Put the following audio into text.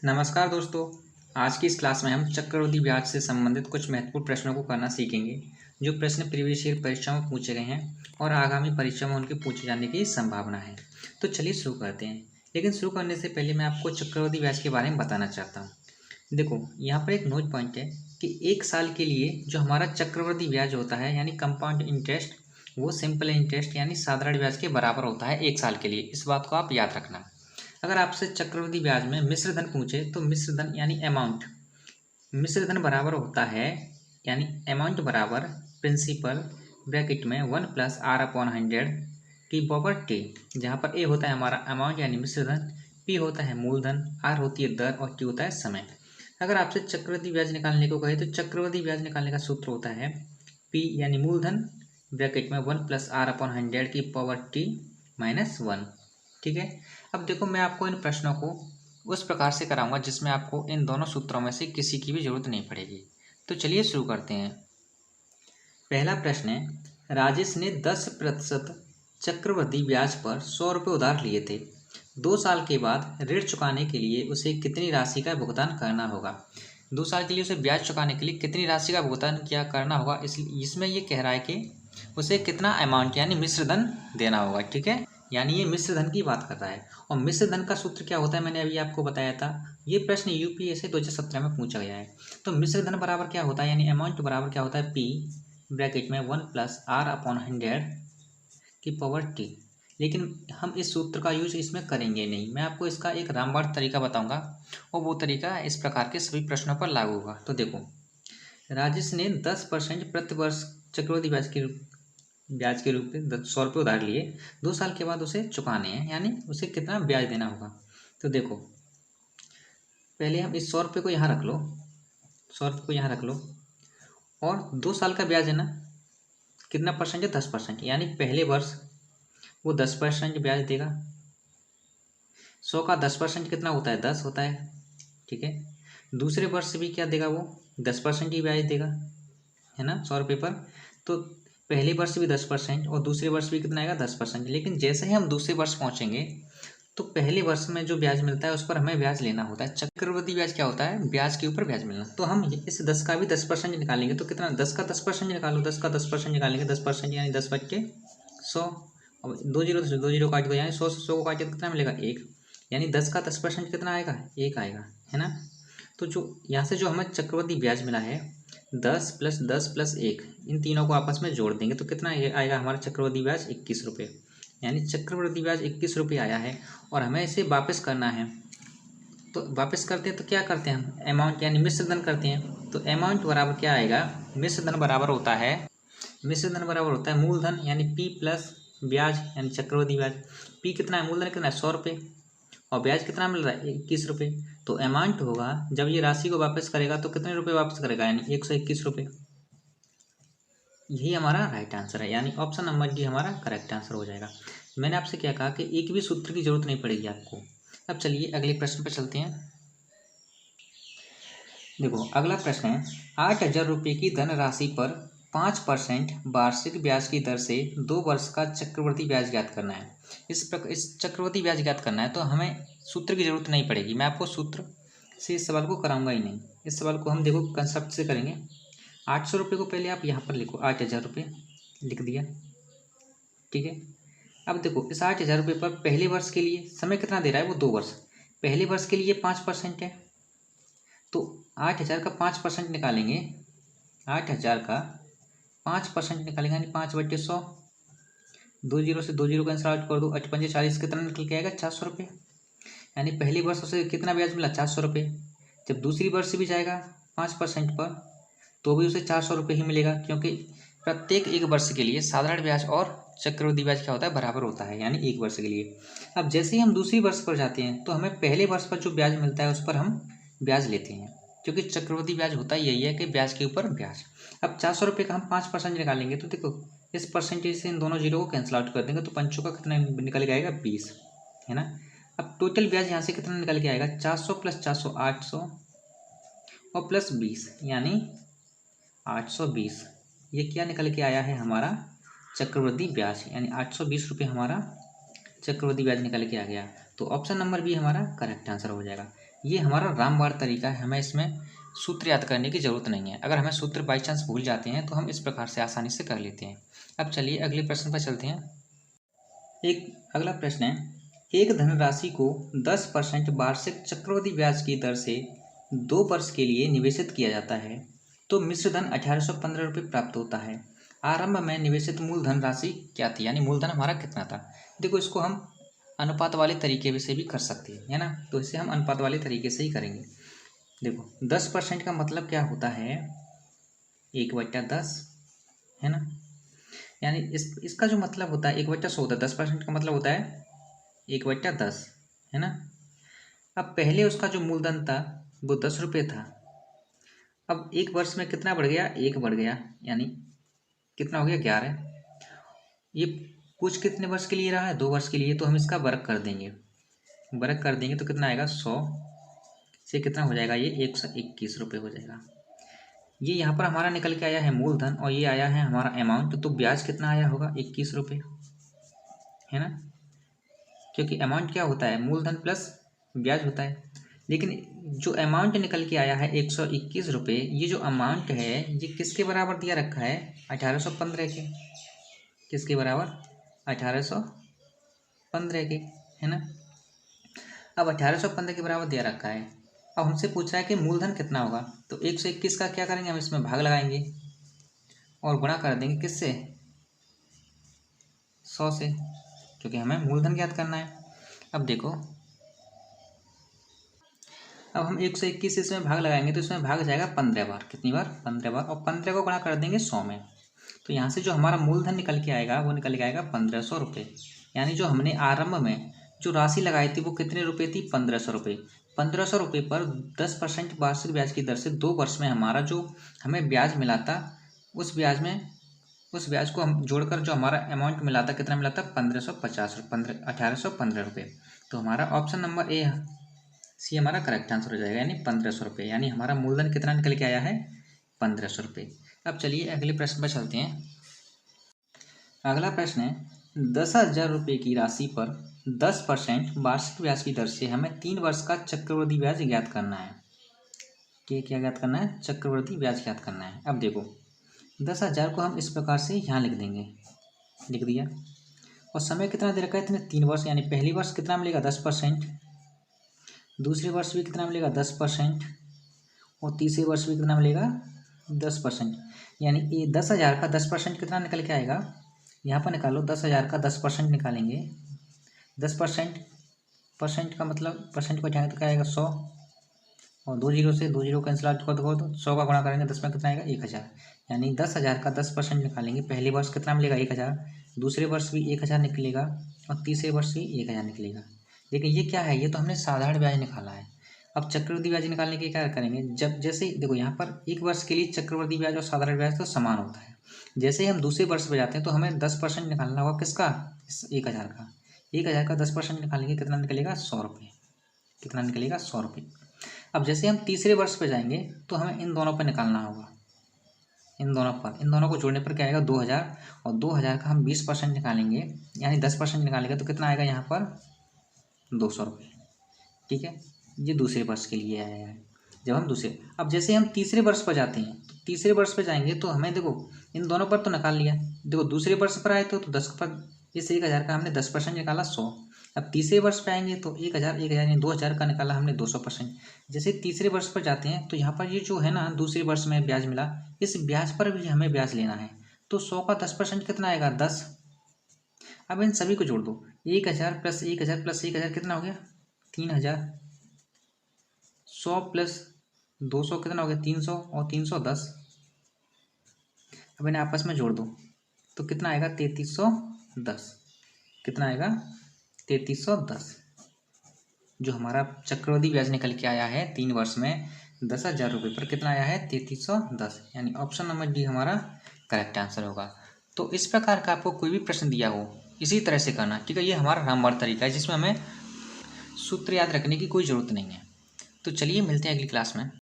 नमस्कार दोस्तों। आज की इस क्लास में हम चक्रवृद्धि ब्याज से संबंधित कुछ महत्वपूर्ण प्रश्नों को करना सीखेंगे जो प्रश्न प्रीवियस ईयर परीक्षाओं में पूछे गए हैं और आगामी परीक्षा में उनके पूछे जाने की संभावना है। तो चलिए शुरू करते हैं। लेकिन शुरू करने से पहले मैं आपको चक्रवृद्धि ब्याज के बारे में बताना चाहता हूँ। देखो, यहाँ पर एक नोट पॉइंट है कि एक साल के लिए जो हमारा चक्रवृद्धि ब्याज होता है यानी कंपाउंड इंटरेस्ट, वो सिंपल इंटरेस्ट यानी साधारण ब्याज के बराबर होता है एक साल के लिए। इस बात को आप याद रखना। अगर आपसे चक्रवृद्धि ब्याज में मिश्र धन पूछे तो मिश्र धन यानी अमाउंट, मिश्र धन बराबर होता है यानी अमाउंट बराबर प्रिंसिपल ब्रैकेट में 1+r/100 की पावर टी, जहाँ पर ए होता है हमारा अमाउंट यानी मिश्र धन, पी होता है मूलधन, आर होती है दर और टी होता है समय। अगर आपसे चक्रवृद्धि ब्याज निकालने को कहे तो चक्रवृद्धि ब्याज निकालने का सूत्र होता है पी यानी मूलधन ब्रैकेट में 1+r/100 की पावर टी -1। ठीक है। अब देखो, मैं आपको इन प्रश्नों को उस प्रकार से कराऊंगा जिसमें आपको इन दोनों सूत्रों में से किसी की भी जरूरत नहीं पड़ेगी। तो चलिए शुरू करते हैं। पहला प्रश्न है, राजेश ने 10% चक्रवृद्धि ब्याज पर 100 रुपये उधार लिए थे। 2 साल के बाद ऋण चुकाने के लिए उसे कितनी राशि का भुगतान करना होगा। 2 साल के लिए उसे ब्याज चुकाने के लिए कितनी राशि का भुगतान क्या करना होगा, इसमें ये कह रहा है कि उसे कितना अमाउंट यानी मिश्र धन देना होगा। ठीक है, यानी ये मिश्र धन की बात कर रहा है। और मिश्र धन का सूत्र क्या होता है मैंने अभी आपको बताया था। ये प्रश्न यूपीएससी 2017 में पूछा गया है। तो मिश्र धन बराबर क्या होता है यानी अमाउंट बराबर क्या होता है पी ब्रैकेट में 1+r/100 की पावर टी। लेकिन हम इस सूत्र का यूज इसमें करेंगे नहीं। मैं आपको इसका एक रामबाण तरीका बताऊंगा और वो तरीका इस प्रकार के सभी प्रश्नों पर लागू होगा। तो देखो, राजेश ने 10% प्रति वर्ष चक्रवृद्धि ब्याज के रूप में 100 रुपये उधार लिए। 2 साल के बाद उसे चुकाने हैं, यानी उसे कितना ब्याज देना होगा। तो देखो, पहले हम इस 100 रुपये को यहाँ रख लो, 100 रुपये को यहाँ रख लो, और 2 साल का ब्याज है ना, कितना परसेंट है, 10%, यानी पहले वर्ष वो 10% ब्याज देगा। 100 का 10% कितना होता है, 10 होता है। ठीक है, दूसरे वर्ष भी क्या देगा, वो 10% ही ब्याज देगा, है ना, 100 रुपये पर। तो पहले वर्ष भी 10% और दूसरे वर्ष भी कितना आएगा, 10%। लेकिन जैसे ही हम दूसरे वर्ष पहुंचेंगे तो पहले वर्ष में जो ब्याज मिलता है उस पर हमें ब्याज लेना होता है। चक्रवृद्धि ब्याज क्या होता है, ब्याज के ऊपर ब्याज मिलना। तो हम इस 10 का भी 10% निकालेंगे तो कितना, 10 का 10% निकालो, 10 का 10% निकालेंगे, 10% यानी 10/100। अब 2 जीरो से 2 जीरो काट दो, यानी 100 से 100 को काटे तो कितना मिलेगा, 1। यानी 10 का 10% कितना आएगा, 1 आएगा, है ना। तो जो यहाँ से जो हमें चक्रवृद्धि ब्याज मिला है 10 + 10 + 1, इन तीनों को आपस में जोड़ देंगे तो कितना आएगा हमारा चक्रवृद्धि ब्याज, 21 रुपये। यानी चक्रवृद्धि ब्याज 21 रुपये आया है और हमें इसे वापस करना है। तो वापस करते हैं तो क्या करते हैं हम, अमाउंट यानी मिश्र धन करते हैं। तो अमाउंट बराबर क्या आएगा, मिश्र धन बराबर होता है मूलधन यानी पी प्लस ब्याज यानी चक्रवृद्धि ब्याज। पी कितना है, मूलधन कितना है, 100 रुपये, और ब्याज कितना मिल रहा है, 21 रुपये। तो अमाउंट होगा, जब ये राशि को वापस करेगा तो कितने रुपये वापस करेगा, यानी 121 रुपये। यही हमारा राइट आंसर है, यानी ऑप्शन नंबर डी हमारा करेक्ट आंसर हो जाएगा। मैंने आपसे क्या कहा कि एक भी सूत्र की जरूरत नहीं पड़ेगी आपको। अब चलिए अगले प्रश्न पर चलते हैं। देखो, अगला प्रश्न है, 8,000 रुपये की धनराशि पर 5% वार्षिक ब्याज की दर से 2 वर्ष का चक्रवृद्धि ब्याज ज्ञात करना है। इस चक्रवृद्धि ब्याज ज्ञात करना है तो हमें सूत्र की जरूरत नहीं पड़ेगी। मैं आपको सूत्र से इस सवाल को कराऊंगा ही नहीं। इस सवाल को हम देखो कंसेप्ट से करेंगे। 800 रुपये को पहले आप यहाँ पर लिखो, 8,000 रुपये लिख दिया। ठीक है, अब देखो इस 8,000 रुपये पर पहले वर्ष के लिए समय कितना दे रहा है, वो 2 वर्ष। पहले वर्ष के लिए 5% है, तो 8,000 का 5% निकालेंगे, 8,000 का 5% निकालेंगे यानी 5/100। 2 जीरो से 2 जीरो कैंसिल आउट कर दो, 8 पंजे 40, कितना निकल के आएगा, 400 रुपये। यानी पहली वर्ष से कितना ब्याज मिला, 400 रुपये। जब दूसरी वर्ष भी जाएगा 5% पर तो भी उसे 400 रुपये ही मिलेगा, क्योंकि प्रत्येक एक वर्ष के लिए साधारण ब्याज और चक्रवृद्धि ब्याज क्या होता है, बराबर होता है, यानी एक वर्ष के लिए। अब जैसे ही हम दूसरी वर्ष पर जाते हैं तो हमें पहले वर्ष पर जो ब्याज मिलता है उस पर हम ब्याज लेते हैं, क्योंकि चक्रवृद्धि ब्याज होता ही यही है कि ब्याज के ऊपर ब्याज। अब 400 रुपये का हम 5% निकालेंगे तो देखो इस परसेंटेज से इन दोनों जीरो को कैंसिल आउट कर देंगे तो पंचों का कितना निकल के आएगा, 20, है ना। अब टोटल ब्याज यहाँ से कितना निकल के आएगा, 400 + 400 800 और प्लस 20 यानी 820। ये क्या निकल के आया है हमारा चक्रवृद्धि ब्याज, यानी 820 रुपये हमारा चक्रवृद्धि ब्याज निकल के आ गया। तो ऑप्शन नंबर बी हमारा करेक्ट आंसर हो जाएगा। ये हमारा रामबाण तरीका है, हमें इसमें सूत्र याद करने की ज़रूरत नहीं है। अगर हमें सूत्र बाई चांस भूल जाते हैं तो हम इस प्रकार से आसानी से कर लेते हैं। अब चलिए अगले प्रश्न पर चलते हैं। एक अगला प्रश्न है, एक धनराशि को 10% वार्षिक चक्रवृद्धि ब्याज की दर से 2 वर्ष के लिए निवेशित किया जाता है तो मिश्र धन 1815 रुपये प्राप्त होता है। आरंभ में निवेशित मूलधन राशि क्या थी, यानी मूलधन हमारा कितना था। देखो इसको हम अनुपात वाले तरीके से भी कर सकते हैं, है ना, तो इसे हम अनुपात वाले तरीके से ही करेंगे। देखो 10% का मतलब क्या होता है, 1/10, है ना, यानी इसका जो मतलब होता है 1/100 होता है। 10% का मतलब होता है 1/10, है ना। अब पहले उसका जो मूलधन था वो 10 रुपये था। अब 1 वर्ष में कितना बढ़ गया, 1 बढ़ गया, यानी कितना हो गया, 11। ये कुछ कितने वर्ष के लिए रहा है, 2 वर्ष के लिए, तो हम इसका वर्ग कर देंगे। वर्ग कर देंगे तो कितना आएगा, 100 से कितना हो जाएगा, ये 121 रुपये हो जाएगा। ये यहाँ पर हमारा निकल के आया है मूलधन और ये आया है हमारा अमाउंट, तो ब्याज कितना आया होगा, 21 रुपये, है ना, क्योंकि अमाउंट क्या होता है, मूलधन प्लस ब्याज होता है। लेकिन जो अमाउंट निकल के आया है 121 रुपये, ये जो अमाउंट है ये किसके बराबर दिया रखा है, 1815 के। किसके बराबर, 1815 के, है ना। अब 1815 के बराबर दिया रखा है। अब हमसे पूछ रहा है कि मूलधन कितना होगा, तो 121 का क्या करेंगे, हम इसमें भाग लगाएंगे और गुणा कर देंगे किससे, 100 से, क्योंकि हमें मूलधन ज्ञात करना है। अब देखो, अब हम 121 इसमें भाग लगाएंगे तो इसमें भाग जाएगा 15 बार, कितनी बार, 15 बार, और 15 को गुणा कर देंगे 100 में। तो यहाँ से जो हमारा मूलधन निकल के आएगा वो निकल के आएगा 1500 रुपये। यानी जो हमने आरंभ में जो राशि लगाई थी वो कितने रुपये थी, 1500 रुपये। 1500 रुपये पर 10% वार्षिक ब्याज की दर से 2 वर्ष में हमारा जो हमें ब्याज मिला था, उस ब्याज को हम जोड़कर जो हमारा अमाउंट मिला था, कितना मिला था, 1815 रुपये। तो हमारा ऑप्शन नंबर ए सी हमारा करेक्ट आंसर हो जाएगा, यानी 1500 रुपये। यानी हमारा मूलधन कितना निकल के आया है, 1500 रुपये। अब चलिए अगले प्रश्न पर चलते हैं। अगला प्रश्न है, 10,000 रुपये की राशि पर 10% वार्षिक ब्याज की दर से हमें 3 वर्ष का चक्रवृद्धि ब्याज ज्ञात करना है। क्या ज्ञात करना है, चक्रवृद्धि ब्याज ज्ञात करना है। अब देखो 10,000 को हम इस प्रकार से यहाँ लिख देंगे, लिख दिया, और समय कितना दे रखा है, इतने 3 वर्ष, यानी पहली वर्ष कितना मिलेगा, 10%, दूसरे वर्ष भी कितना मिलेगा, 10%, और तीसरे वर्ष भी कितना मिलेगा, 10%। यानी ये 10,000 का 10% कितना निकल के आएगा, यहाँ पर निकालो, 10,000 का 10% निकालेंगे। 10% का मतलब परसेंट को हटाएंगे तो क्या आएगा, 100, और 2 जीरो से 2 जीरो कैंसिल आउट कर दो तो 100 का गुणा करेंगे 10 में कितना आएगा, 1000। यानी 10,000 का 10% निकालेंगे, पहले वर्ष कितना मिलेगा, 1000, दूसरे वर्ष भी 1000 निकलेगा, और तीसरे वर्ष भी 1000 निकलेगा। लेकिन ये क्या है, ये तो हमने साधारण ब्याज निकाला है। अब चक्रवृद्धि ब्याज निकालने के क्या करेंगे, जब जैसे देखो यहाँ पर 1 वर्ष के लिए चक्रवृद्धि ब्याज और साधारण ब्याज तो समान होता है। जैसे ही हम दूसरे वर्ष पे जाते हैं तो हमें 10% निकालना होगा, किसका, 1000 का। 1000 का 10% निकालेंगे, कितना निकलेगा, 100 रुपये, कितना निकलेगा, 100 रुपये। अब जैसे हम तीसरे वर्ष पे जाएंगे तो हमें इन दोनों पर निकालना होगा, इन दोनों को जोड़ने पर क्या आएगा, 2000, और 2000 का हम 20% निकालेंगे, यानी 10% निकालेंगे तो कितना आएगा यहाँ पर, 200 रुपये। ठीक है, ये दूसरे वर्ष के लिए आया है। जब हम अब जैसे हम तीसरे वर्ष पर जाते हैं, तो तीसरे वर्ष पर जाएंगे तो हमें देखो इन दोनों पर तो निकाल लिया, देखो दूसरे वर्ष पर आए तो 10 पर, इस 1000 का हमने 10% निकाला, 100। अब तीसरे वर्ष पे आएंगे तो 1000 यानी 2000 का निकाला हमने 200%। जैसे तीसरे वर्ष पर जाते हैं तो यहाँ पर ये जो है ना, दूसरे वर्ष में ब्याज मिला, इस ब्याज पर भी हमें ब्याज लेना है, तो 100 का 10% कितना आएगा, 10। अब इन सभी को जोड़ दो, 1000 प्लस 1000 प्लस 1000 कितना हो गया, 3000, 100 प्लस 200 कितना हो गया, 300, और 310। अब इन्हें आपस में जोड़ दो तो कितना आएगा, 3310। कितना आएगा, 3310। जो हमारा चक्रवृद्धि ब्याज निकल के आया है 3 वर्ष में 10,000 रुपये पर, कितना आया है, 3310। यानी ऑप्शन नंबर डी हमारा करेक्ट आंसर होगा। तो इस प्रकार का आपको कोई भी प्रश्न दिया हो इसी तरह से करना, ठीक है। ये हमारा रामबाण तरीका है जिसमें हमें सूत्र याद रखने की कोई ज़रूरत नहीं है। तो चलिए मिलते हैं अगली क्लास में।